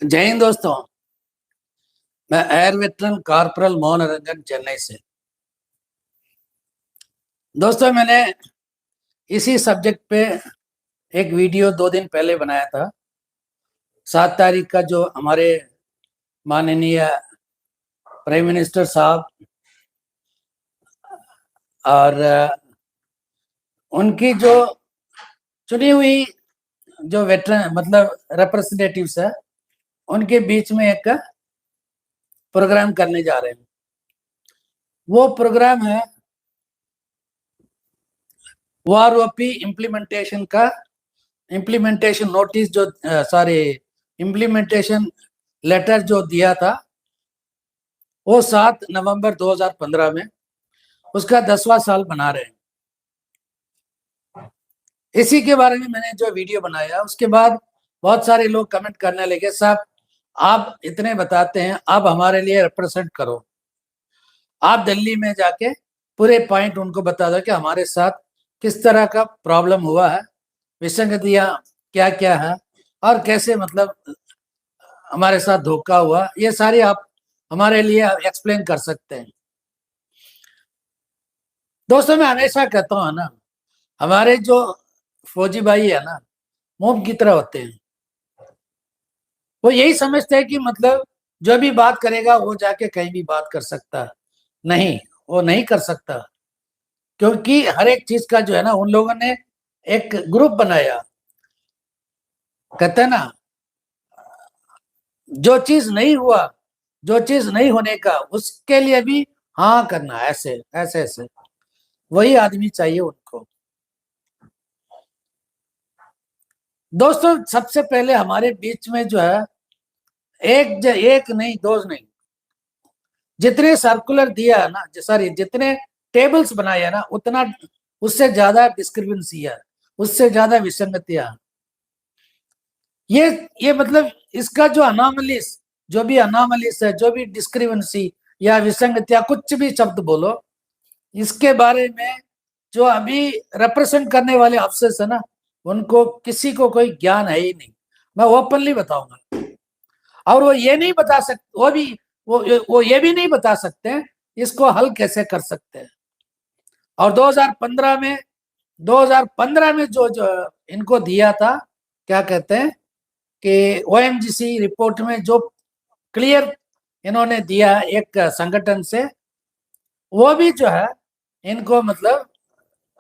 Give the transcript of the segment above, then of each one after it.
जय हिंद दोस्तों। मैं air veteran corporal Mohan Ranjan Chennai से। दोस्तों, मैंने इसी सब्जेक्ट पे एक वीडियो 2 दिन पहले बनाया था। 7 तारीख का जो हमारे माननीय प्राइम मिनिस्टर साहब और उनकी जो चुनी हुई जो वेटरन मतलब रिप्रेजेंटेटिव्स है, उनके बीच में एक प्रोग्राम करने जा रहे हैं। वो प्रोग्राम है वारओपी इम्प्लीमेंटेशन का इम्प्लीमेंटेशन नोटिस जो इम्प्लीमेंटेशन लेटर जो दिया था वो 7 नवंबर 2015 में, उसका 10वां साल बना रहे हैं। इसी के बारे में मैंने जो वीडियो बनाया, उसके बाद बहुत सारे लोग कमेंट करने लगे, साहब आप इतने बताते हैं, आप हमारे लिए रिप्रेजेंट करो, आप दिल्ली में जाके पूरे पॉइंट उनको बता दो कि हमारे साथ किस तरह का प्रॉब्लम हुआ है, विसंगतियां क्या क्या है और कैसे मतलब हमारे साथ धोखा हुआ, ये सारी आप हमारे लिए एक्सप्लेन कर सकते हैं। दोस्तों, मैं हमेशा कहता हूँ ना, हमारे जो फौजी भाई है ना, मोम की तरह होते हैं। वो यही समझते हैं कि मतलब जो भी बात करेगा वो जाके कहीं भी बात कर सकता है। नहीं, वो नहीं कर सकता, क्योंकि हर एक चीज का जो है ना, उन लोगों ने एक ग्रुप बनाया। कहते हैं ना, जो चीज नहीं हुआ, जो चीज नहीं होने का, उसके लिए भी हाँ करना, ऐसे ऐसे ऐसे वही आदमी चाहिए उनको। दोस्तों, सबसे पहले हमारे बीच में जो है एक नहीं, दो नहीं, जितने सर्कुलर दिया है ना, सॉरी जितने टेबल्स बनाए है ना, उतना उससे ज्यादा डिस्क्रिपेंसी है, उससे ज्यादा विसंगतियां। ये मतलब इसका जो अनोमलीज, जो भी अनोमलीज है, जो भी डिस्क्रिपेंसी या विसंगतियां, कुछ भी शब्द बोलो, इसके बारे में जो अभी रिप्रेजेंट करने वाले अफसर्स है ना, उनको किसी को कोई ज्ञान है ही नहीं। मैं ओपनली बताऊंगा। और वो ये नहीं बता सकते, वो भी वो ये भी नहीं बता सकते इसको हल कैसे कर सकते हैं। और 2015 में जो जो इनको दिया था, क्या कहते हैं कि ओएमजीसी रिपोर्ट में जो क्लियर इन्होंने दिया एक संगठन से, वो भी जो है इनको मतलब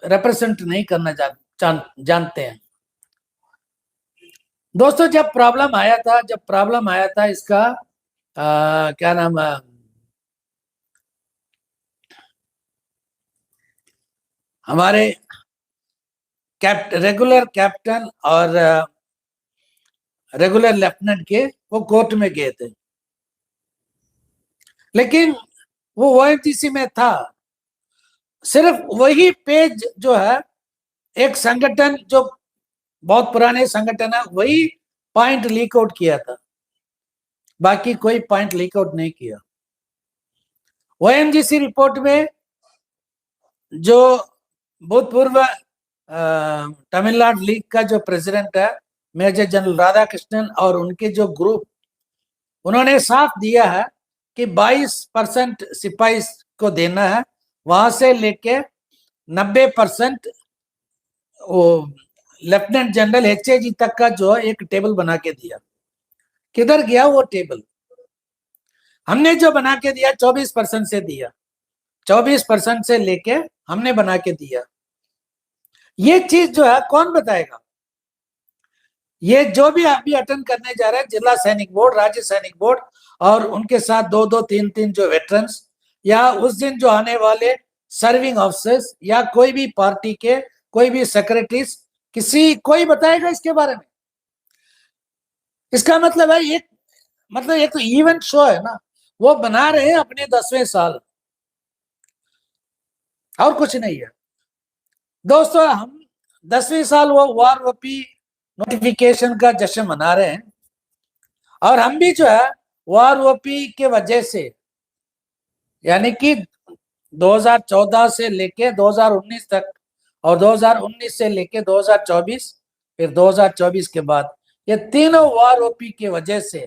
रिप्रेजेंट नहीं करना जानते हैं। दोस्तों, जब प्रॉब्लम आया था इसका क्या नाम है, हमारे रेगुलर कैप्टन और रेगुलर लेफ्टिनेंट के, वो कोर्ट में गए थे, लेकिन वो ओएमजीसी में था। सिर्फ वही पेज जो है, एक संगठन जो बहुत पुराने संगठन है, वही पॉइंट लीक आउट किया था, बाकी कोई पॉइंट लीक आउट नहीं किया। ओएमजीसी रिपोर्ट में जो भूतपूर्व तमिलनाडु लीग का जो प्रेसिडेंट है मेजर जनरल राधाकृष्णन और उनके जो ग्रुप, उन्होंने साफ दिया है कि 22% सिपाही को देना है, वहां से लेके 90% वो लेफ्टिनेंट जनरल एचएजी तक का जो एक टेबल बना के दिया। किधर गया वो टेबल? हमने जो बना के दिया 24% से दिया, 24% से लेके हमने बना के दिया। ये चीज जो है कौन बताएगा? ये जो भी अभी अटेंड करने जा रहे हैं, जिला सैनिक बोर्ड, राज्य सैनिक बोर्ड और उनके साथ 2-2, 3-3 जो वेटरन्स, या उस दिन जो आने वाले सर्विंग ऑफिसर्स, या कोई भी पार्टी के कोई भी सेक्रेटरीज, कोई बताएगा इसके बारे में? इसका मतलब है एक तो इवेंट शो है ना, वो बना रहे हैं अपने 10वें साल, और कुछ नहीं है। दोस्तों, हम 10वें साल वो वारओपी नोटिफिकेशन का जश्न मना रहे हैं, और हम भी जो है वारओपी के वजह से, यानी कि 2014 से लेके 2019 तक, और 2019 से लेके 2024, फिर 2024 के बाद, ये तीनों वारओपी के वजह से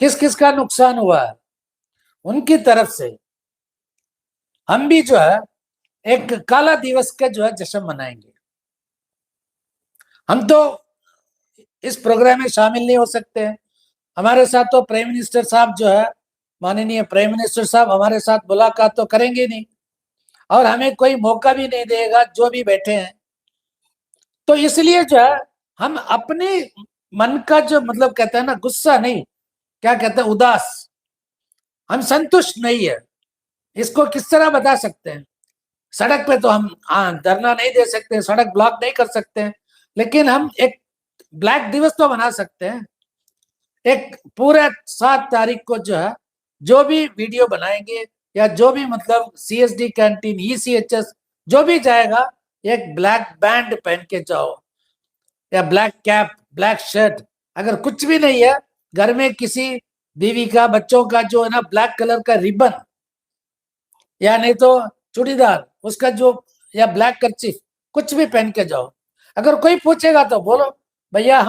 किस किस का नुकसान हुआ है, उनकी तरफ से हम भी जो है एक काला दिवस का जो है जश्न मनाएंगे। हम तो इस प्रोग्राम में शामिल नहीं हो सकते हैं। हमारे साथ तो प्राइम मिनिस्टर साहब जो है, माननीय प्राइम मिनिस्टर साहब हमारे साथ मुलाकात तो करेंगे नहीं, और हमें कोई मौका भी नहीं देगा जो भी बैठे हैं। तो इसलिए जो है हम अपने मन का जो मतलब कहते हैं ना, गुस्सा नहीं, क्या कहते हैं, उदास, हम संतुष्ट नहीं है। इसको किस तरह बता सकते हैं? सड़क पे तो हम धरना नहीं दे सकते, सड़क ब्लॉक नहीं कर सकते हैं, लेकिन हम एक ब्लैक दिवस तो बना सकते हैं। एक पूरे 7 तारीख को जो है जो भी वीडियो बनाएंगे या जो भी मतलब CSD कैंटीन, ECHS जो भी जाएगा, एक ब्लैक बैंड पहन के जाओ या ब्लैक कैप, ब्लैक शर्ट। अगर कुछ भी नहीं है, घर में किसी बीवी का, बच्चों का जो है ना ब्लैक कलर का रिबन, या नहीं तो चूड़ीदार उसका जो, या ब्लैक कर्चिफ, कुछ भी पहन के जाओ। अगर कोई पूछेगा तो बोलो भैया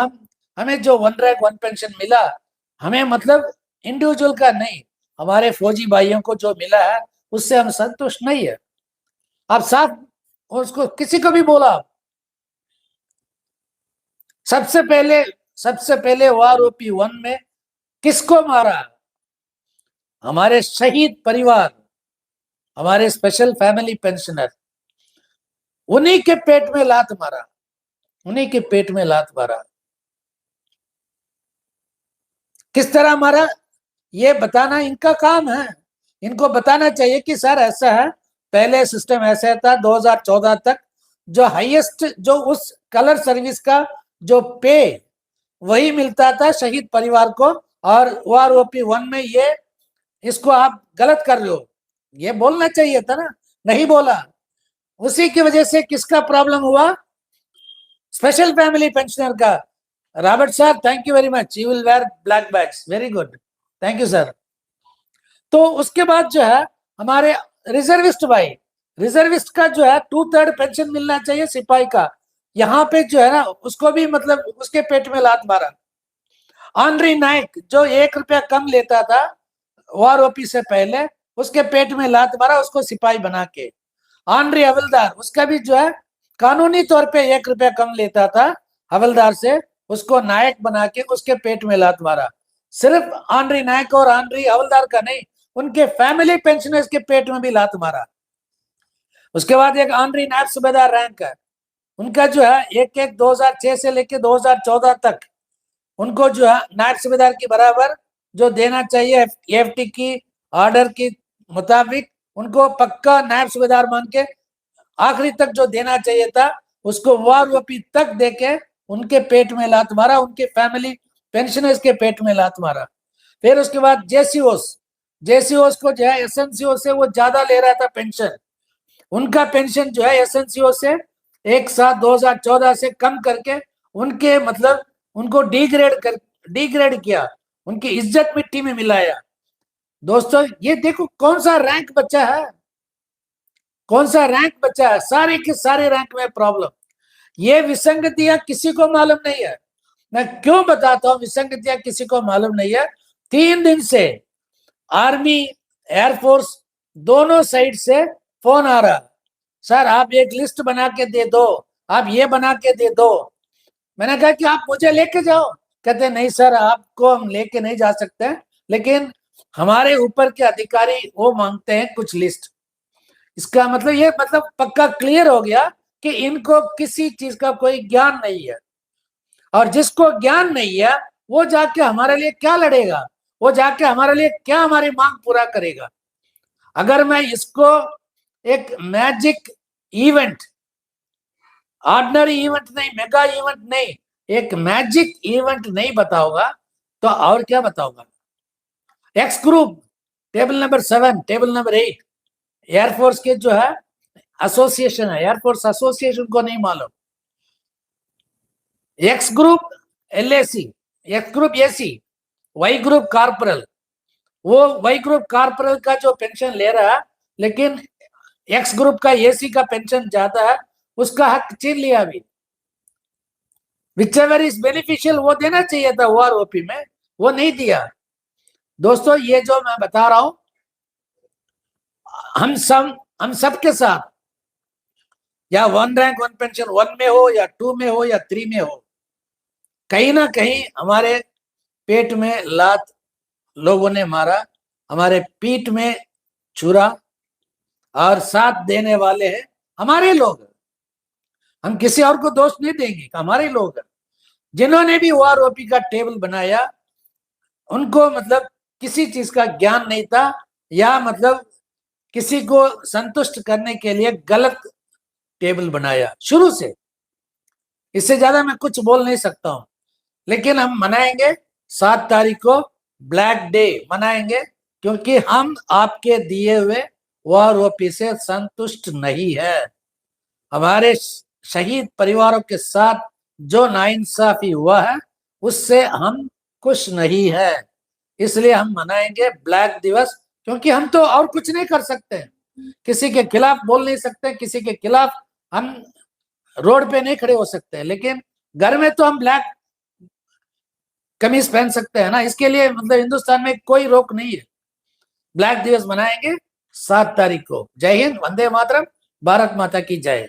हमें जो 1 रैंक 1 पेंशन मिला, हमें मतलब इंडिविजुअल का नहीं, हमारे फौजी भाइयों को जो मिला है उससे हम संतुष्ट नहीं है। आप साफ उसको किसी को भी बोला। सबसे पहले वार OP1 में किसको मारा? हमारे शहीद परिवार, हमारे स्पेशल फैमिली पेंशनर, उन्हीं के पेट में लात मारा, उन्हीं के पेट में लात मारा। किस तरह मारा ये बताना इनका काम है। इनको बताना चाहिए कि सर ऐसा है, पहले सिस्टम ऐसा था 2014 तक, जो हाईएस्ट जो उस कलर सर्विस का जो पे वही मिलता था शहीद परिवार को, और वार OP1 में ये इसको आप गलत कर रहे हो, ये बोलना चाहिए था ना, नहीं बोला। उसी की वजह से किसका प्रॉब्लम हुआ? स्पेशल फैमिली पेंशनर का। Robert sir, thank you very much, you will wear black badge, very good, thank you sir. तो उसके बाद जो है हमारे रिजर्विस्ट भाई, रिजर्विस्ट का जो है 2/3 पेंशन मिलना चाहिए सिपाही का, यहाँ पे जो है ना उसको भी मतलब उसके पेट में लात मारा। आनरी नायक जो 1 रुपया कम लेता था वार OP से पहले, उसके पेट में लात मारा, उसको सिपाही बना के। आनरी हवलदार, उसका भी जो है कानूनी तौर पे 1 रुपया कम लेता था हवलदार से, उसको नायक बना के उसके पेट में लात मारा। सिर्फ आनरी नायक और आनरी हवलदार का नहीं, उनके फैमिली पेंशनर्स के पेट में भी लात मारा। उसके बाद एक आनरी नायब सूबेदार रैंक है, उनका जो है एक 2006 से लेके 2014 तक उनको जो है नायब सूबेदार के बराबर जो देना चाहिए AFT की ऑर्डर के मुताबिक, उनको पक्का नायब सूबेदार मान के आखिरी तक जो देना चाहिए था उसको वार OP तक देके उनके पेट में लात मारा, उनके फैमिली पेंशनर्स के पेट में लात मारा। फिर उसके बाद JCOs को जो है SNCO से वो ज्यादा ले रहा था पेंशन, उनका पेंशन जो है SNCO से 1/7/2014 से कम करके उनके मतलब उनको डिग्रेड किया, उनकी इज्जत मिट्टी में मिलाया। दोस्तों ये देखो कौन सा रैंक बचा है, कौन सा रैंक बचा है, सारे के सारे रैंक में प्रॉब्लम। ये विसंगतियां किसी को मालूम नहीं है। मैं क्यों बताता हूं विसंगतियां किसी को मालूम नहीं है? 3 दिन से आर्मी, एयरफोर्स दोनों साइड से फोन आ रहा, सर आप एक लिस्ट बना के दे दो, आप ये बना के दे दो। मैंने कहा कि आप मुझे लेके जाओ, कहते नहीं सर आपको हम लेके नहीं जा सकते, लेकिन हमारे ऊपर के अधिकारी वो मांगते हैं कुछ लिस्ट। इसका मतलब ये मतलब पक्का क्लियर हो गया कि इनको किसी चीज का कोई ज्ञान नहीं है, और जिसको ज्ञान नहीं है वो जाके हमारे लिए क्या लड़ेगा, वो जाके हमारे लिए क्या हमारी मांग पूरा करेगा। अगर मैं इसको एक मैजिक इवेंट, ऑर्डिनरी इवेंट नहीं, मेगा इवेंट नहीं, एक मैजिक इवेंट नहीं बताऊंगा तो और क्या बताऊंगा? X group table number 7, table number 8 air force के जो है एसोसिएशन है, एयरफोर्स एसोसिएशन को नहीं मालूम। X group LAC, X group AC, Y group corporal, वो वाई ग्रुप कॉर्पोरल का जो पेंशन ले रहा है, लेकिन एक्स ग्रुप का AC का पेंशन ज्यादा है, उसका हक छीन लिया अभी। विच एवर इज बेनिफिशियल वो देना चाहिए था वार OP में, वो नहीं दिया। दोस्तों ये जो मैं बता रहा हूं, हम सब के साथ, या 1 रैंक 1 पेंशन 1 में हो या 2 में हो या 3 में हो, कहीं ना कहीं हमारे पेट में लात लोगों ने मारा, हमारे पीठ में छुरा, और साथ देने वाले हैं हमारे लोग। हम किसी और को दोष नहीं देंगे, हमारे लोग जिन्होंने भी ओआरओपी का टेबल बनाया, उनको मतलब किसी चीज का ज्ञान नहीं था, या मतलब किसी को संतुष्ट करने के लिए गलत टेबल बनाया शुरू से। इससे ज्यादा मैं कुछ बोल नहीं सकता हूं। लेकिन हम मनाएंगे 7 तारीख को, ब्लैक डे मनाएंगे, क्योंकि हम आपके दिए हुए ओआरओपी से संतुष्ट नहीं है। हमारे शहीद परिवारों के साथ जो नाइंसाफी हुआ है, उससे हम खुश नहीं है। इसलिए हम मनाएंगे ब्लैक दिवस, क्योंकि हम तो और कुछ नहीं कर सकते, किसी के खिलाफ बोल नहीं सकते, किसी के खिलाफ हम रोड पे नहीं खड़े हो सकते, लेकिन घर में तो हम ब्लैक कमीज पहन सकते हैं ना। इसके लिए मतलब हिंदुस्तान में कोई रोक नहीं है। ब्लैक दिवस मनाएंगे 7 तारीख को। जय हिंद, वंदे मातरम, भारत माता की जय।